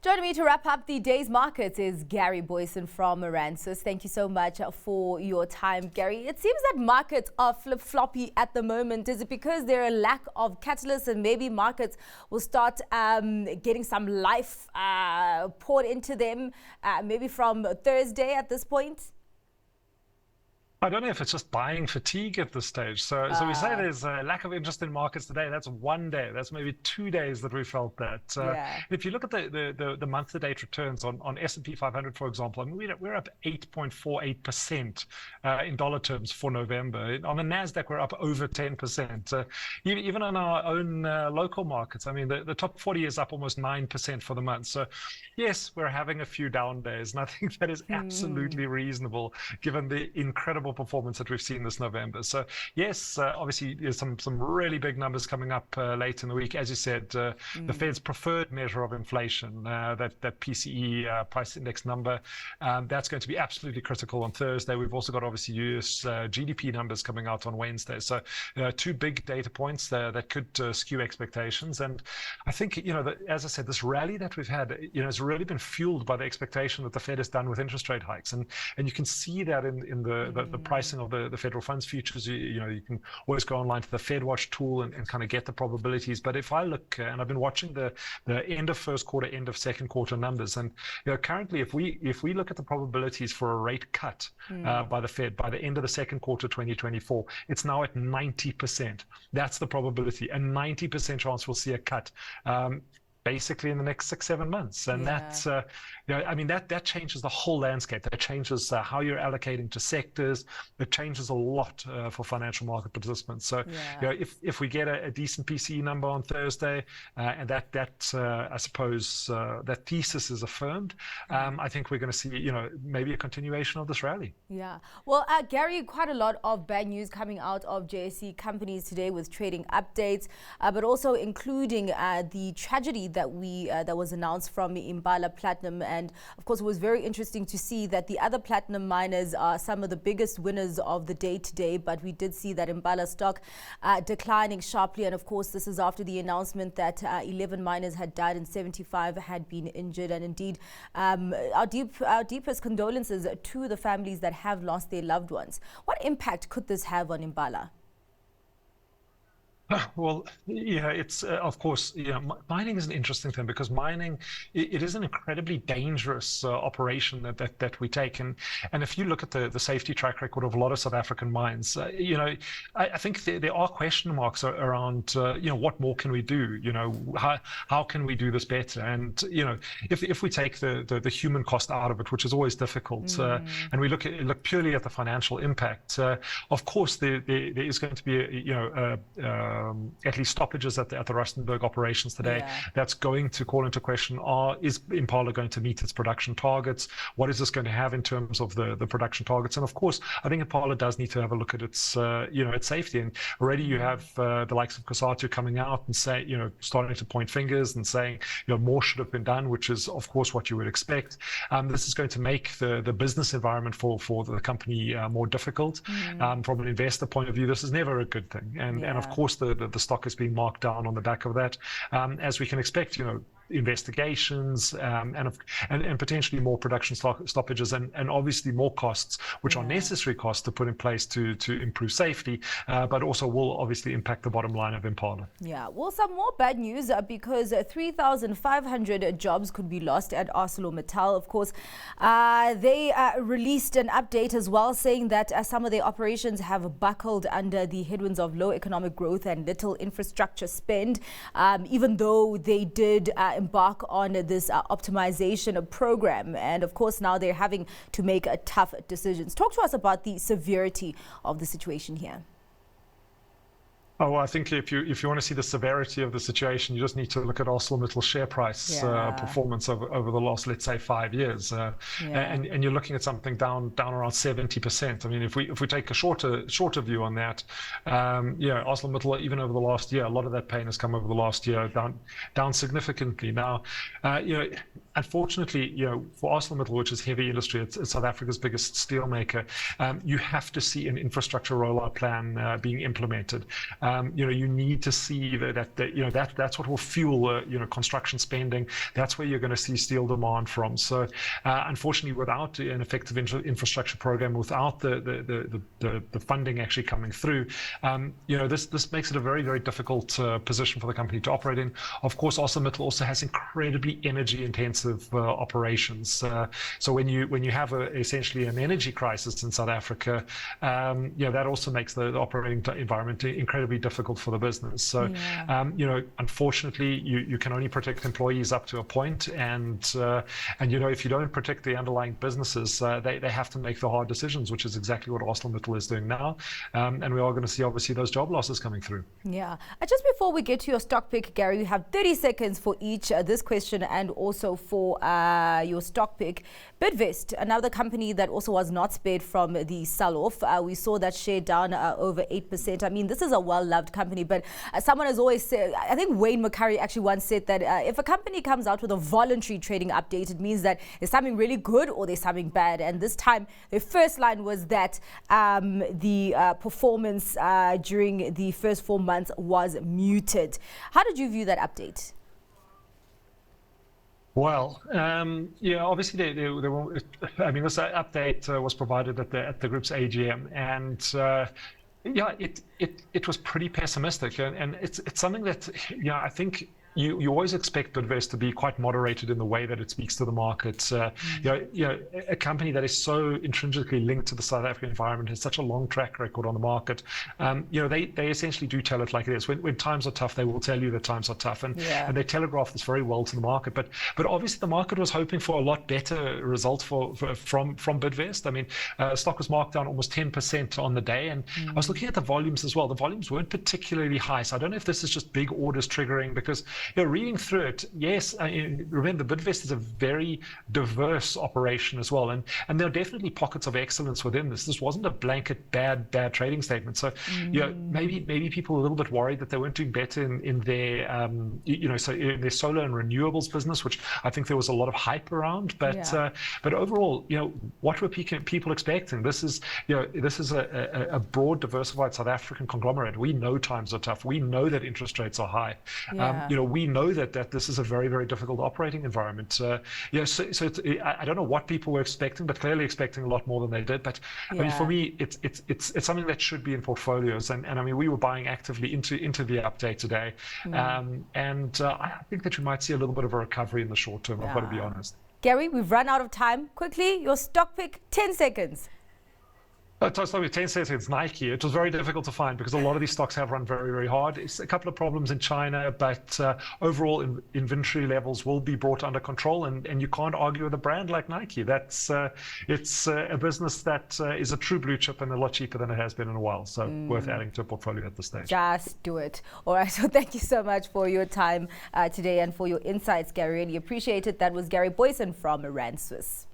Joining me to wrap up the day's markets is Gary Booysen from Maransis. Thank you so much for your time, Gary. It seems that markets are flip-floppy at the moment. Is it because there are a lack of catalysts and maybe markets will start getting some life poured into them maybe from Thursday at this point? I don't know if it's just buying fatigue at this stage. So we say there's a lack of interest in markets today. That's one day. That's maybe 2 days that we felt that. If you look at the month-to-date returns on S&P 500, for example, I mean, we're up 8.48% in dollar terms for November. On the Nasdaq, we're up over 10%. Even on our own local markets, I mean, the top 40 is up almost 9% for the month. So yes, we're having a few down days, and I think that is absolutely reasonable given the incredible performance that we've seen this November. So yes, obviously there's some really big numbers coming up late in the week. As you said, the Fed's preferred measure of inflation, that PCE price index number, that's going to be absolutely critical on Thursday. We've also got obviously US GDP numbers coming out on Wednesday. So two big data points that could skew expectations. And I think, as I said, this rally that we've had, has really been fueled by the expectation that the Fed is done with interest rate hikes. And you can see that in the pricing of the federal funds futures. You can always go online to the FedWatch tool and kind of get the probabilities. But if I look, and I've been watching the end of first quarter, end of second quarter numbers, and currently if we look at the probabilities for a rate cut by the Fed by the end of the second quarter 2024, it's now at 90%. That's the probability. A 90% chance we'll see a cut. Basically in the next 6-7 months, and that's that changes the whole landscape. That changes how you're allocating to sectors. It changes a lot for financial market participants. So if we get a decent PCE number on Thursday, and that I suppose that thesis is affirmed, I think we're going to see maybe a continuation of this rally. Yeah. Well, Gary, quite a lot of bad news coming out of JSE companies today with trading updates, but also including the tragedy that was announced from Impala Platinum. And of course, it was very interesting to see that the other platinum miners are some of the biggest winners of the day today. But we did see that Impala stock declining sharply. And of course, this is after the announcement that 11 miners had died and 75 had been injured. And indeed, our deepest condolences to the families that have lost their loved ones. What impact could this have on Impala? Well, it's of course, mining is an interesting thing because mining, it is an incredibly dangerous operation that we take. And if you look at the safety track record of a lot of South African mines, I think there are question marks around, what more can we do? How can we do this better? And, if we take the human cost out of it, which is always difficult, and we look purely at the financial impact, of course, there is going to be, at least stoppages at the Rustenburg operations today. That's going to call into question, is Impala going to meet its production targets? What is this going to have in terms of the production targets? And of course, I think Impala does need to have a look at its its safety. And already you have the likes of Cosatu coming out and starting to point fingers and saying, more should have been done, which is of course what you would expect. This is going to make the business environment for the company more difficult. From an investor point of view, this is never a good thing. And of course, the stock is being marked down on the back of that, as we can expect. Investigations and potentially more production stoppages and obviously more costs, which are necessary costs to put in place to improve safety, but also will obviously impact the bottom line of Impala. Yeah, well, some more bad news because 3,500 jobs could be lost at ArcelorMittal. Of course, they released an update as well saying that some of their operations have buckled under the headwinds of low economic growth and little infrastructure spend, even though they did embark on this optimization program. And of course, now they're having to make tough decisions. Talk to us about the severity of the situation here. Oh, I think if you want to see the severity of the situation, you just need to look at ArcelorMittal's share price performance over the last, let's say, 5 years, and you're looking at something down around 70%. I mean, if we take a shorter view on that, ArcelorMittal, even over the last year, a lot of that pain has come over the last year, down significantly. Now, unfortunately, for ArcelorMittal, which is heavy industry, it's South Africa's biggest steel maker, you have to see an infrastructure rollout plan being implemented. You need to see that's what will fuel construction spending. That's where you're going to see steel demand from. So unfortunately, without an effective infrastructure program, without the funding actually coming through, this makes it a very, very difficult position for the company to operate in. Of course, ArcelorMittal also has incredibly energy intensive operations. So when you have essentially an energy crisis in South Africa, that also makes the operating environment incredibly difficult for the business. So, unfortunately, you can only protect employees up to a point, and if you don't protect the underlying businesses, they have to make the hard decisions, which is exactly what ArcelorMittal is doing now, and we are going to see obviously those job losses coming through. Yeah. Just before we get to your stock pick, Gary, you have 30 seconds for each this question and also for your stock pick. Bidvest, another company that also was not spared from the sell-off. We saw that share down over 8%. I mean, this is a well-loved company, but someone has always said, I think Wayne McCurry actually once said that if a company comes out with a voluntary trading update, it means that there's something really good or there's something bad. And this time, the first line was that the performance during the first 4 months was muted. How did you view that update? Well, obviously there were, this update was provided at the group's AGM, and it was pretty pessimistic, and it's something that I think you always expect Bidvest to be quite moderated in the way that it speaks to the market. A company that is so intrinsically linked to the South African environment, has such a long track record on the market. They essentially do tell it like it is. When times are tough, they will tell you that times are tough, and they telegraph this very well to the market. But obviously the market was hoping for a lot better results from Bidvest. I mean, stock was marked down almost 10% on the day, and I was looking at the volumes as well. The volumes weren't particularly high, so I don't know if this is just big orders triggering, because reading through it, yes, remember Bidvest is a very diverse operation as well, and there are definitely pockets of excellence within this. This wasn't a blanket bad trading statement. So maybe people are a little bit worried that they weren't doing better in their so in their solar and renewables business, which I think there was a lot of hype around. But overall, what were people expecting? This is a broad, diversified South African conglomerate. We know times are tough. We know that interest rates are high. We know that this is a very, very difficult operating environment. So I don't know what people were expecting, but clearly expecting a lot more than they did. But I mean, for me, it's something that should be in portfolios. And I mean, we were buying actively into the update today. And I think that you might see a little bit of a recovery in the short term. I've got to be honest. Gary, we've run out of time. Quickly, your stock pick, 10 seconds. With 10 seconds, Nike. It was very difficult to find because a lot of these stocks have run very, very hard. It's a couple of problems in China, but overall inventory levels will be brought under control, and you can't argue with a brand like Nike. It's a business that is a true blue chip and a lot cheaper than it has been in a while. So worth adding to a portfolio at this stage. Just do it. All right. So thank you so much for your time today and for your insights, Gary. Really appreciate it. That was Gary Booysen from Rand Swiss.